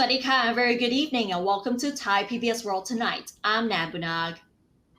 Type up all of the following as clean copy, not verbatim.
Swadika, very good evening and welcome to Thai PBS World Tonight. I'm Nabunag.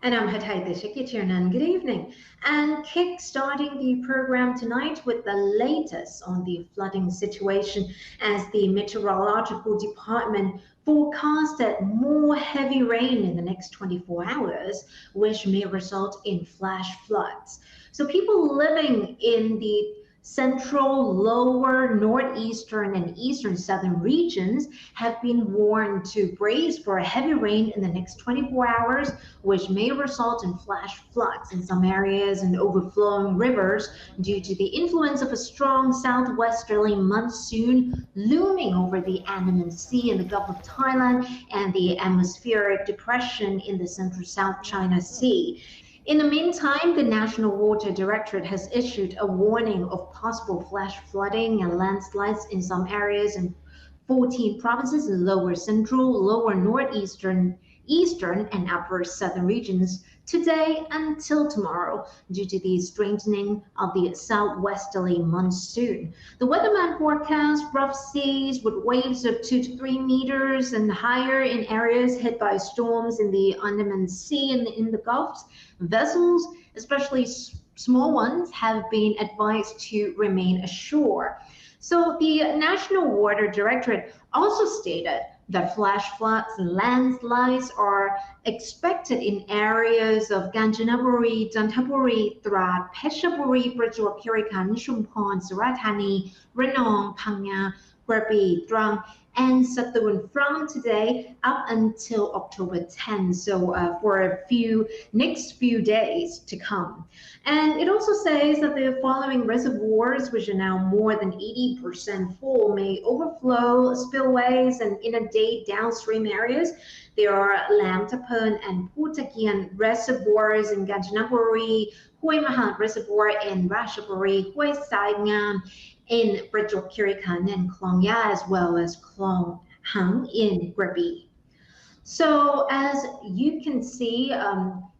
And I'm Hatay Deshikitiernan. Good evening. And kick-starting the program tonight with the latest on the flooding situation as the Meteorological Department forecasted more heavy rain in the next 24 hours, which may result in flash floods. So people living in the central, lower, northeastern, and eastern southern regions have been warned to brace for heavy rain in the next 24 hours, which may result in flash floods in some areas and overflowing rivers due to the influence of a strong southwesterly monsoon looming over the Andaman Sea in the Gulf of Thailand and the atmospheric depression in the central South China Sea. In the meantime, the National Water Directorate has issued a warning of possible flash flooding and landslides in some areas in 14 provinces in lower central, lower northeastern, eastern, and upper southern regions today until tomorrow due to the strengthening of the southwesterly monsoon. The weatherman forecasts rough seas with waves of 2 to 3 meters and higher in areas hit by storms in the Andaman Sea and in the Gulf. Vessels, especially small ones, have been advised to remain ashore. So the National Water Directorate also stated that flash floods and landslides are expected in areas of Kanchanaburi, Chanthaburi, Trat, Phetchaburi, Prachuap Khiri Khan, Chumpon, Surat Thani, Ranong, Phang Krabi, Trang, and Satun from today up until October 10. So for next few days to come. And it also says that the following reservoirs, which are now more than 80% full, may overflow spillways and inundate downstream areas. There are Lam Tapan and Putakian reservoirs in Kanchanaburi, Hoi Mahat Reservoir in Ratchaburi, Hoi Sai Ngam in Prachuap Khiri Khan, and Klong Ya, as well as Klong Hang in Krabi. So as you can see,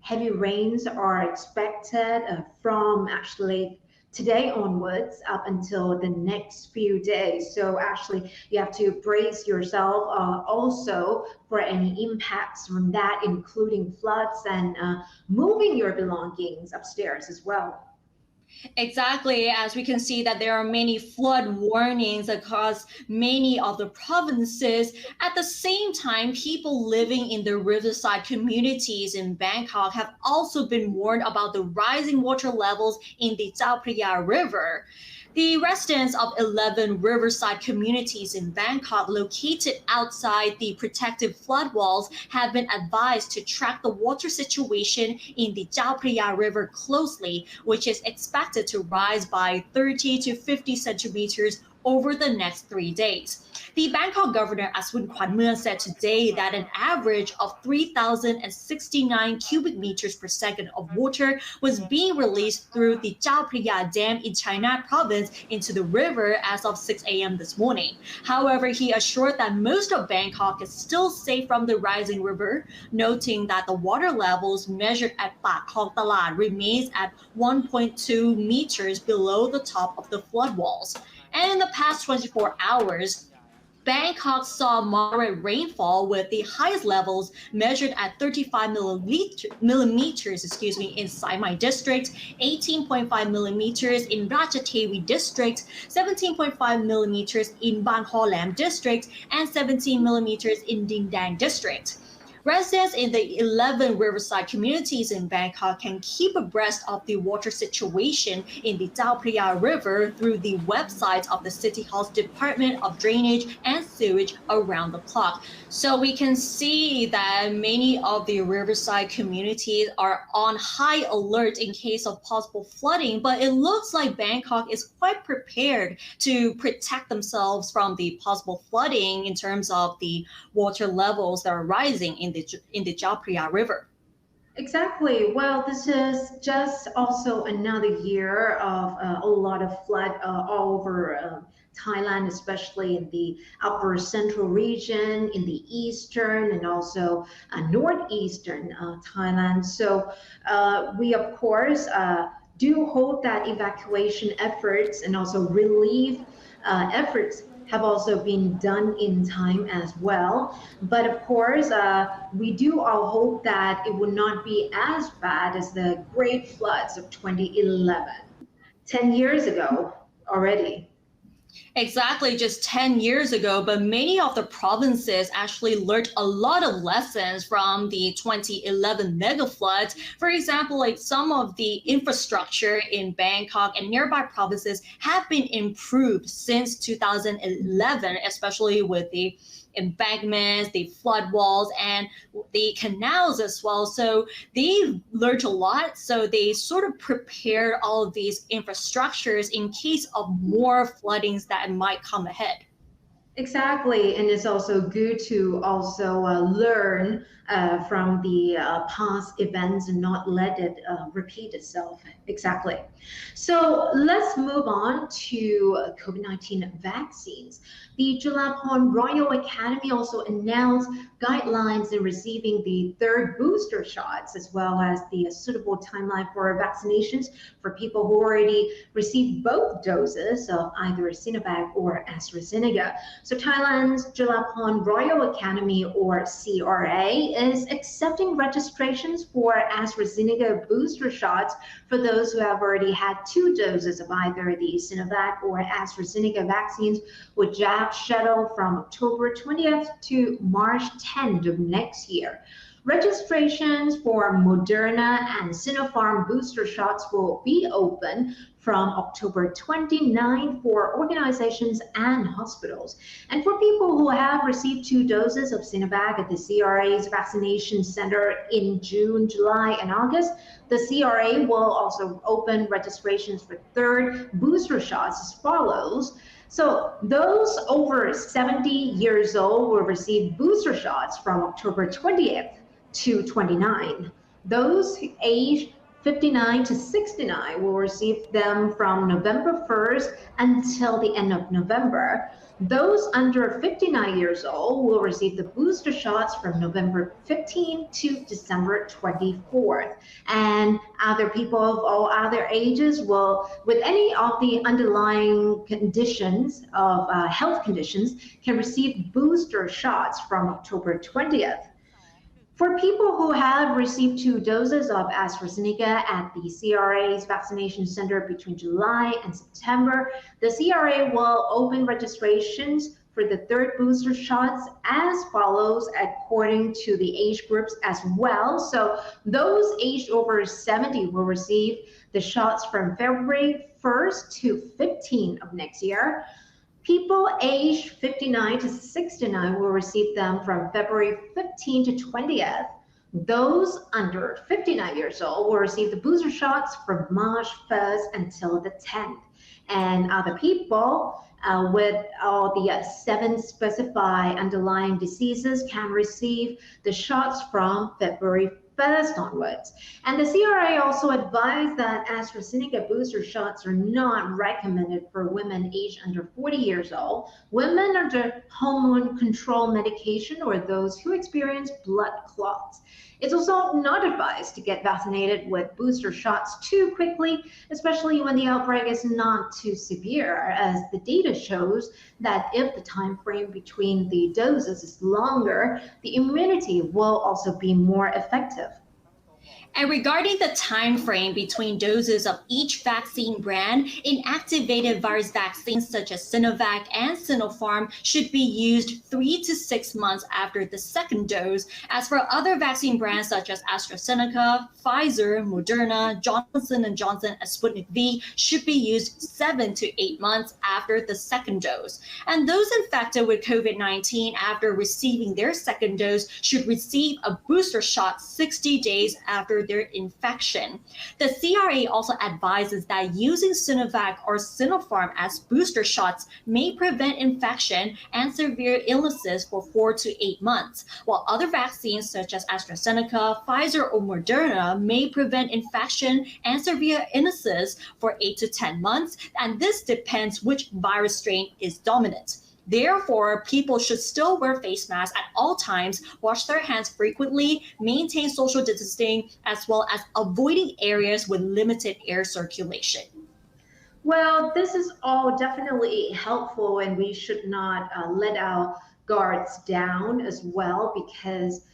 heavy rains are expected from actually today onwards up until the next few days. So actually you have to brace yourself also for any impacts from that, including floods and moving your belongings upstairs as well. Exactly, as we can see that there are many flood warnings across many of the provinces. At the same time, people living in the riverside communities in Bangkok have also been warned about the rising water levels in the Chao Phraya River. The residents of 11 riverside communities in Bangkok located outside the protective flood walls have been advised to track the water situation in the Chao Phraya River closely, which is expected to rise by 30 to 50 centimeters over the next 3 days. The Bangkok governor Aswin Kwanmuang said today that an average of 3,069 cubic meters per second of water was being released through the Chao Phraya Dam in China province into the river as of 6 a.m. this morning. However, he assured that most of Bangkok is still safe from the rising river, noting that the water levels measured at Pak Khong Talat remains at 1.2 meters below the top of the flood walls. And in the past 24 hours, Bangkok saw moderate rainfall with the highest levels measured at 35 millimeters in Sai District, 18.5 millimeters in Ratchathewi District, 17.5 millimeters in Ban Ho Lam District, and 17 millimeters in Ding Dang District. Residents in the 11 riverside communities in Bangkok can keep abreast of the water situation in the Chao Phraya River through the website of the City Hall's Department of Drainage and Sewage around the clock. So we can see that many of the riverside communities are on high alert in case of possible flooding, but it looks like Bangkok is quite prepared to protect themselves from the possible flooding in terms of the water levels that are rising in the Chao Phraya River. Exactly. Well, this is just also another year of a lot of flood all over Thailand, especially in the upper central region, in the eastern and also northeastern Thailand. So we, of course, do hope that evacuation efforts and also relief efforts have also been done in time as well. But of course, we do all hope that it will not be as bad as the great floods of 2011, 10 years ago already. Exactly, just 10 years ago, but many of the provinces actually learned a lot of lessons from the 2011 mega floods. For example, like some of the infrastructure in Bangkok and nearby provinces have been improved since 2011, especially with the embankments, the flood walls, and the canals as well. So they learned a lot. So they sort of prepared all of these infrastructures in case of more floodings that might come ahead. Exactly, and it's also good to also learn from the past events and not let it repeat itself. Exactly. So let's move on to COVID-19 vaccines. The Jelapang Royal Academy also announced guidelines in receiving the third booster shots, as well as the suitable timeline for vaccinations for people who already received both doses of either Sinovac or AstraZeneca. So Thailand's Jelapang Royal Academy, or CRA, is accepting registrations for AstraZeneca booster shots for those who have already had two doses of either the Sinovac or AstraZeneca vaccines, with jabs scheduled from October 20th to March 10th of next year. Registrations for Moderna and Sinopharm booster shots will be open from October 29 for organizations and hospitals. And for people who have received two doses of Sinovac at the CRA's vaccination center in June, July, and August, the CRA will also open registrations for third booster shots as follows. So those over 70 years old will receive booster shots from October 20th to 29. Those aged 59 to 69 will receive them from November 1st until the end of November. Those under 59 years old will receive the booster shots from November 15 to December 24th. And other people of all other ages will, with any of the underlying conditions of health conditions, can receive booster shots from October 20th. For people who have received two doses of AstraZeneca at the CRA's vaccination center between July and September, the CRA will open registrations for the third booster shots as follows according to the age groups as well. So those aged over 70 will receive the shots from February 1st to 15 of next year. People aged 59 to 69 will receive them from February 15 to 20th. Those under 59 years old will receive the booster shots from March 1st until the 10th. And other people with all the seven specified underlying diseases can receive the shots from February 1st onwards. And the CRA also advised that AstraZeneca booster shots are not recommended for women aged under 40 years old, women under hormone control medication, or those who experience blood clots. It's also not advised to get vaccinated with booster shots too quickly, especially when the outbreak is not too severe, as the data shows that if the time frame between the doses is longer, the immunity will also be more effective. And regarding the time frame between doses of each vaccine brand, inactivated virus vaccines such as Sinovac and Sinopharm should be used 3 to 6 months after the second dose. As for other vaccine brands such as AstraZeneca, Pfizer, Moderna, Johnson & Johnson, and Sputnik V should be used 7 to 8 months after the second dose. And those infected with COVID-19 after receiving their second dose should receive a booster shot 60 days after their infection. The CRA also advises that using Sinovac or Sinopharm as booster shots may prevent infection and severe illnesses for 4 to 8 months, while other vaccines such as AstraZeneca, Pfizer, or Moderna may prevent infection and severe illnesses for 8 to 10 months, and this depends which virus strain is dominant. Therefore, people should still wear face masks at all times, wash their hands frequently, maintain social distancing, as well as avoiding areas with limited air circulation. Well, this is all definitely helpful, and we should not let our guards down as well because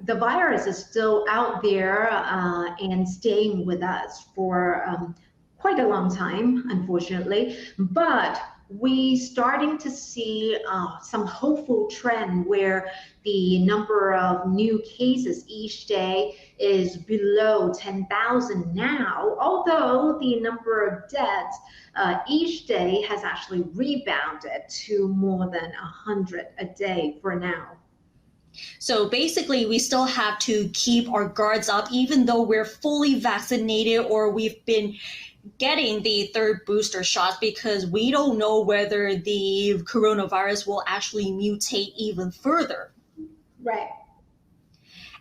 the virus is still out there and staying with us for quite a long time, unfortunately. But we starting to see some hopeful trend where the number of new cases each day is below 10,000 now, although the number of deaths each day has actually rebounded to more than 100 a day for now. So basically, we still have to keep our guards up, even though we're fully vaccinated or we've been getting the third booster shot, because we don't know whether the coronavirus will actually mutate even further. Right.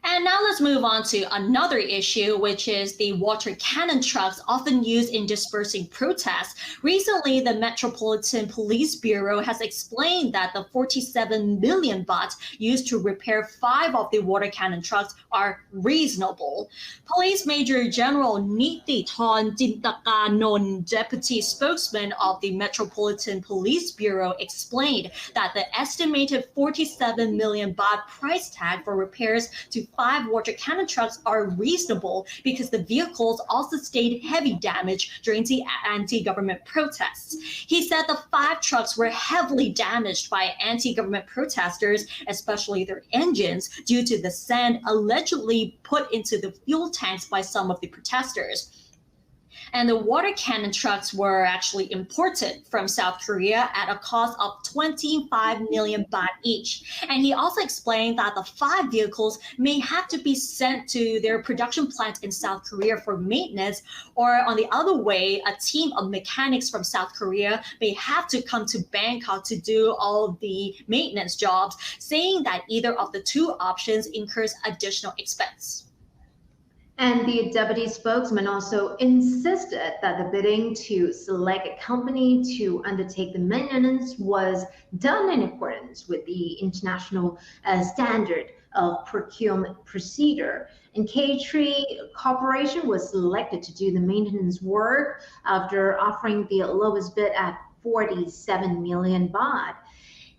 And now let's move on to another issue, which is the water cannon trucks often used in dispersing protests. Recently, the Metropolitan Police Bureau has explained that the 47 million baht used to repair 5 of the water cannon trucks are reasonable. Police Major General Nitithorn Jintakanon, deputy spokesman of the Metropolitan Police Bureau, explained that the estimated 47 million baht price tag for repairs to 5 water cannon trucks are reasonable because the vehicles also sustained heavy damage during the anti-government protests. He said the 5 trucks were heavily damaged by anti-government protesters, especially their engines, due to the sand allegedly put into the fuel tanks by some of the protesters. And the water cannon trucks were actually imported from South Korea at a cost of 25 million baht each. And he also explained that the 5 vehicles may have to be sent to their production plant in South Korea for maintenance, or on the other way, a team of mechanics from South Korea may have to come to Bangkok to do all of the maintenance jobs, saying that either of the 2 options incurs additional expense. And the deputy spokesman also insisted that the bidding to select a company to undertake the maintenance was done in accordance with the international standard of procurement procedure. And K3 Corporation was selected to do the maintenance work after offering the lowest bid at 47 million baht.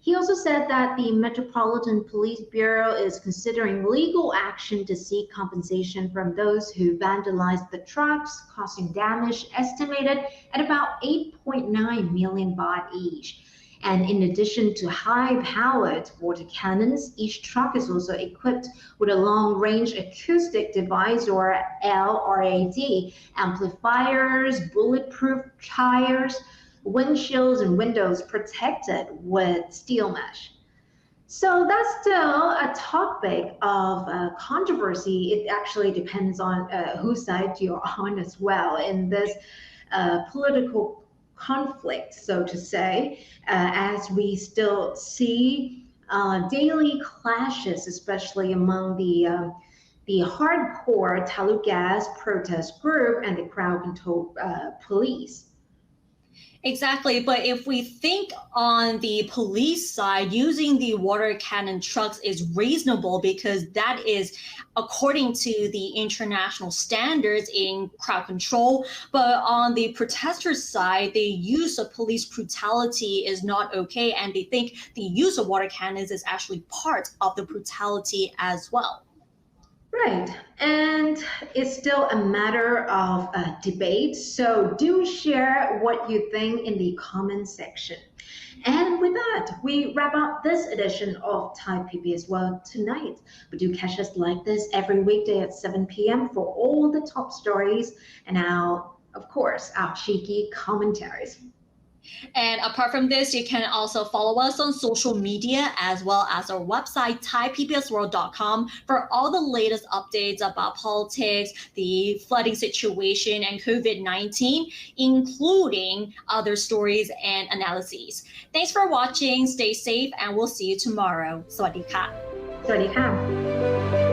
He also said that the Metropolitan Police Bureau is considering legal action to seek compensation from those who vandalized the trucks, causing damage estimated at about 8.9 million baht each. And in addition to high-powered water cannons, each truck is also equipped with a long-range acoustic device, or LRAD, amplifiers, bulletproof tires, windshields and windows protected with steel mesh. So that's still a topic of controversy. It actually depends on whose side you're on as well in this political conflict, so to say, as we still see daily clashes, especially among the hardcore Talugas protest group and the crowd control police. Exactly. But if we think on the police side, using the water cannon trucks is reasonable because that is according to the international standards in crowd control. But on the protesters' side, the use of police brutality is not okay. And they think the use of water cannons is actually part of the brutality as well. Right, and it's still a matter of debate, so do share what you think in the comment section. And with that, we wrap up this edition of Thai PBS World tonight. But do catch us like this every weekday at 7 p.m. for all the top stories and of course, our cheeky commentaries. And apart from this, you can also follow us on social media as well as our website, thaipbsworld.com, for all the latest updates about politics, the flooding situation, and COVID-19, including other stories and analyses. Thanks for watching. Stay safe, and we'll see you tomorrow. สวัสดีค่ะ สวัสดีค่ะ